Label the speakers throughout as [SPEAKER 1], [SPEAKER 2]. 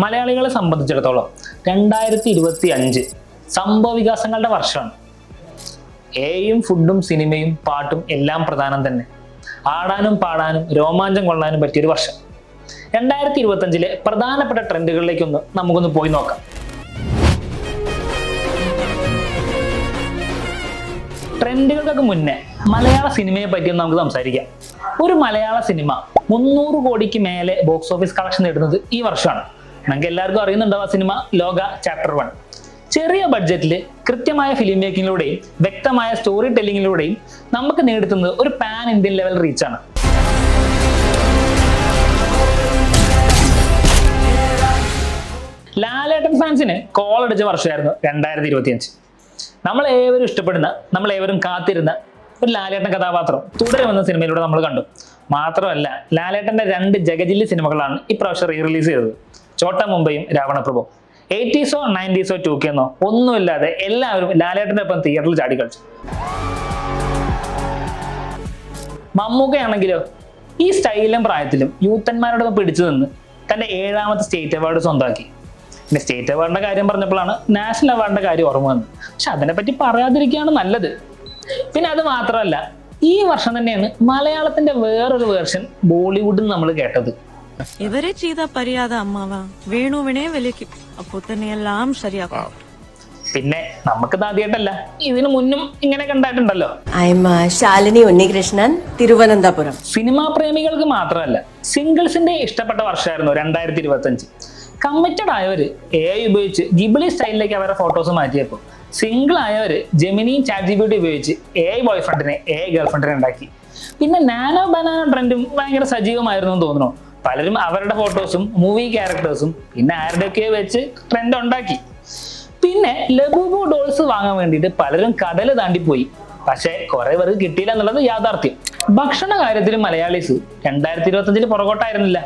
[SPEAKER 1] മലയാളികളെ സംബന്ധിച്ചിടത്തോളം 2025 സംഭവ വികാസങ്ങളുടെ വർഷമാണ്. എയും ഫുഡും സിനിമയും പാട്ടും എല്ലാം പ്രധാനം തന്നെ. ആടാനും പാടാനും രോമാഞ്ചം കൊള്ളാനും പറ്റിയൊരു വർഷം. 2025 പ്രധാനപ്പെട്ട ട്രെൻഡുകളിലേക്കൊന്ന് നമുക്കൊന്ന് പോയി നോക്കാം. ട്രെൻഡുകൾക്കൊക്കെ മുന്നേ മലയാള സിനിമയെ പറ്റി നമുക്ക് സംസാരിക്കാം. ഒരു മലയാള സിനിമ 300 കോടിക്ക് മേലെ ബോക്സ് ഓഫീസ് കളക്ഷൻ നേടുന്നത് ഈ വർഷമാണ്. നമുക്ക് എല്ലാവർക്കും അറിയുന്നുണ്ടാവും ആ സിനിമ ലോക ചാപ്റ്റർ 1. ചെറിയ ബഡ്ജറ്റിൽ കൃത്യമായ ഫിലിം മേക്കിങ്ങിലൂടെയും വ്യക്തമായ സ്റ്റോറി ടെല്ലിങ്ങിലൂടെയും നമുക്ക് നേടുന്നത് ഒരു പാൻ ഇന്ത്യൻ ലെവൽ റീച്ചാണ്. ലാലേട്ടൻ ഫാൻസിന് കോൾ അടിച്ച വർഷമായിരുന്നു 2025. നമ്മൾ ഏവരും ഇഷ്ടപ്പെടുന്ന, നമ്മൾ ഏവരും കാത്തിരുന്ന ഒരു ലാലേട്ടൻ കഥാപാത്രം തുടരെ വന്ന സിനിമയിലൂടെ നമ്മൾ കണ്ടു. മാത്രമല്ല, ലാലേട്ടന്റെ 2 ജഗജില്ലി സിനിമകളാണ് ഇപ്രാവശ്യം റിലീസ് ചെയ്തത്. ചോട്ട മുംബൈയും രാവണപ്രഭു. 80s 90s 2K ഒന്നുമില്ലാതെ എല്ലാവരും ലാലേട്ടന്റെ ഒപ്പം തിയേറ്ററിൽ ചാടി കളിച്ചു. മമ്മൂക്കയാണെങ്കിലോ ഈ സ്റ്റൈലും പ്രായത്തിലും യൂത്തന്മാരോടൊപ്പം പിടിച്ചു നിന്ന് തന്റെ 7ാമത്തെ സ്റ്റേറ്റ് അവാർഡ് സ്വന്തമാക്കി. പിന്നെ സ്റ്റേറ്റ് അവാർഡിന്റെ കാര്യം പറഞ്ഞപ്പോഴാണ് നാഷണൽ അവാർഡിന്റെ കാര്യം ഓർമ്മ വന്നത്. പക്ഷെ അതിനെപ്പറ്റി പറയാതിരിക്കുകയാണ് നല്ലത്. പിന്നെ അത് മാത്രമല്ല, ഈ വർഷം തന്നെയാണ് മലയാളത്തിന്റെ വേറൊരു വേർഷൻ ബോളിവുഡിൽ നമ്മൾ കേട്ടത്.
[SPEAKER 2] ഇവരെ ചെയ്ത പരിയാത അമ്മാവ വേണുവിനെ വിലയ്ക്കും, അപ്പൊ തന്നെ എല്ലാം ശരിയാക്കും.
[SPEAKER 1] പിന്നെ നമുക്ക് ആദ്യമായിട്ടല്ല, ഇതിനു മുന്നും ഇങ്ങനെ കണ്ടായിട്ടുണ്ടല്ലോ.
[SPEAKER 3] ശാലിനി ഉണ്ണികൃഷ്ണൻ, തിരുവനന്തപുരം.
[SPEAKER 1] സിനിമാ പ്രേമികൾക്ക് മാത്രമല്ല, സിംഗിൾസിന്റെ ഇഷ്ടപ്പെട്ട വർഷമായിരുന്നു 2025. കമ്മിറ്റഡ് ആയവര് AI ഉപയോഗിച്ച് ഗിബിളി സ്റ്റൈലിലേക്ക് അവരുടെ ഫോട്ടോസ് മാറ്റിയപ്പോൾ, സിംഗിൾ ആയവര് ജെമിനി ChatGPT ഉപയോഗിച്ച് AI ബോയ്ഫ്രണ്ടിനെ AI ഗേൾഫ്രണ്ടിനെ ഉണ്ടാക്കി. പിന്നെ നാനോ ബനാനോ ട്രെൻഡും ഭയങ്കര സജീവമായിരുന്നു എന്ന് തോന്നുന്നു. പലരും അവരുടെ ഫോട്ടോസും മൂവി ക്യാരക്ടേഴ്സും പിന്നെ ആരുടെയൊക്കെ വെച്ച് ട്രെൻഡ് ഉണ്ടാക്കി. പിന്നെ ലബൂബു ഡോൾസ് വാങ്ങാൻ വേണ്ടിയിട്ട് പലരും കടല് താണ്ടിപ്പോയി. പക്ഷെ കുറെ പേർക്ക് കിട്ടിയില്ല എന്നുള്ളത് യാഥാർത്ഥ്യം. ഭക്ഷണ കാര്യത്തിലും മലയാളീസ് 2025 പുറകോട്ടായിരുന്നില്ല.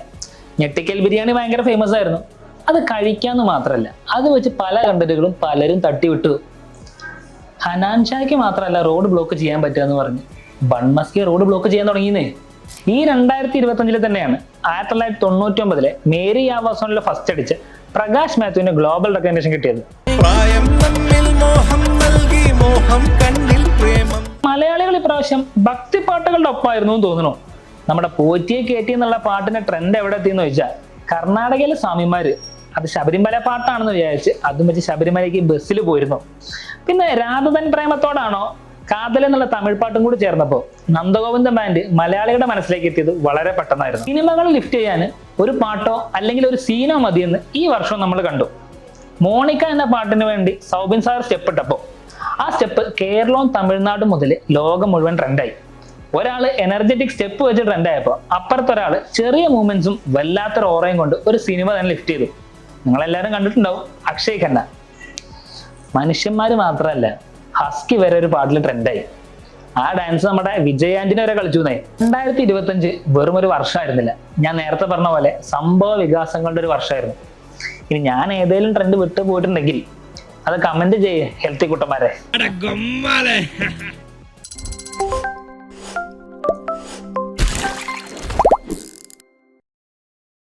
[SPEAKER 1] ഞെട്ടിക്കൽ ബിരിയാണി ഭയങ്കര ഫേമസ് ആയിരുന്നു. അത് കഴിക്കാന്ന് മാത്രമല്ല, അത് വെച്ച് പല കണ്ടന്റുകളും പലരും തട്ടിവിട്ടു. ഹനാൻ ഷായ്ക്ക് മാത്രമല്ല റോഡ് ബ്ലോക്ക് ചെയ്യാൻ പറ്റുക എന്ന് പറഞ്ഞ് ബൺമസ്കി റോഡ് ബ്ലോക്ക് ചെയ്യാൻ തുടങ്ങിയെന്നേ. ഈ 2025 തന്നെയാണ് 1999 മേരി ആവാസോണിലെ ഫസ്റ്റ് അടിച്ച് പ്രകാശ് മാത്യുവിന് ഗ്ലോബൽ റെക്കഗ്നേഷൻ കിട്ടിയത്. മലയാളികൾ ഇപ്രാവശ്യം ഭക്തിപ്പാട്ടുകളുടെ ഒപ്പമായിരുന്നു എന്ന് തോന്നുന്നു. നമ്മുടെ പോറ്റിയെ കയറ്റി എന്നുള്ള പാട്ടിന്റെ ട്രെൻഡ് എവിടെ എത്തിയെന്ന് ചോദിച്ചാൽ, കർണാടകയിലെ സ്വാമിമാര് അത് ശബരിമല പാട്ടാണെന്ന് വിചാരിച്ച് അതും വെച്ച് ശബരിമലയ്ക്ക് ബസ്സിൽ പോയിരുന്നു. പിന്നെ രാധതൻ പ്രേമത്തോടാണോ കാതൽ എന്നുള്ള തമിഴ് പാട്ടും കൂടി ചേർന്നപ്പോൾ നന്ദഗോവിന്ദ ബാൻഡ് മലയാളികളുടെ മനസ്സിലേക്ക് എത്തിയത് വളരെ പെട്ടെന്നായിരുന്നു. സിനിമകൾ ലിഫ്റ്റ് ചെയ്യാൻ ഒരു പാട്ടോ അല്ലെങ്കിൽ ഒരു സീനോ മതിയെന്ന് ഈ വർഷം നമ്മൾ കണ്ടു. മോണിക്ക എന്ന പാട്ടിന് വേണ്ടി സൗബിൻ സാർ സ്റ്റെപ്പ് ഇട്ടപ്പോൾ ആ സ്റ്റെപ്പ് കേരളവും തമിഴ്നാടും മുതൽ ലോകം മുഴുവൻ ട്രെൻഡായി. ഒരാള് എനർജറ്റിക് സ്റ്റെപ്പ് വെച്ച് ട്രെൻഡായപ്പോൾ അപ്പുറത്തൊരാള് ചെറിയ മൂവ്മെന്റ്സും വല്ലാത്തൊരു ഓറയും കൊണ്ട് ഒരു സിനിമ തന്നെ ലിഫ്റ്റ് ചെയ്തു. നിങ്ങളെല്ലാവരും കണ്ടിട്ടുണ്ടാവും അക്ഷയ് ഖന്ന. മനുഷ്യന്മാര് മാത്രമല്ല, ഹസ്കി വരെ ഒരു പാട്ടിൽ ട്രെൻഡായി. ആ ഡാൻസ് നമ്മുടെ വിജയ് ആന്റണി വരെ കളിച്ചു. 2025 വെറും ഒരു വർഷമായിരുന്നില്ല. ഞാൻ നേരത്തെ പറഞ്ഞ പോലെ സംഭവ വികാസങ്ങളുടെ ഒരു വർഷമായിരുന്നു. ഇനി ഞാൻ ഏതെങ്കിലും ട്രെൻഡ് വിട്ടു പോയിട്ടുണ്ടെങ്കിൽ അത് കമന്റ് ചെയ്യേ ഹെൽത്തി കുട്ടന്മാരെ.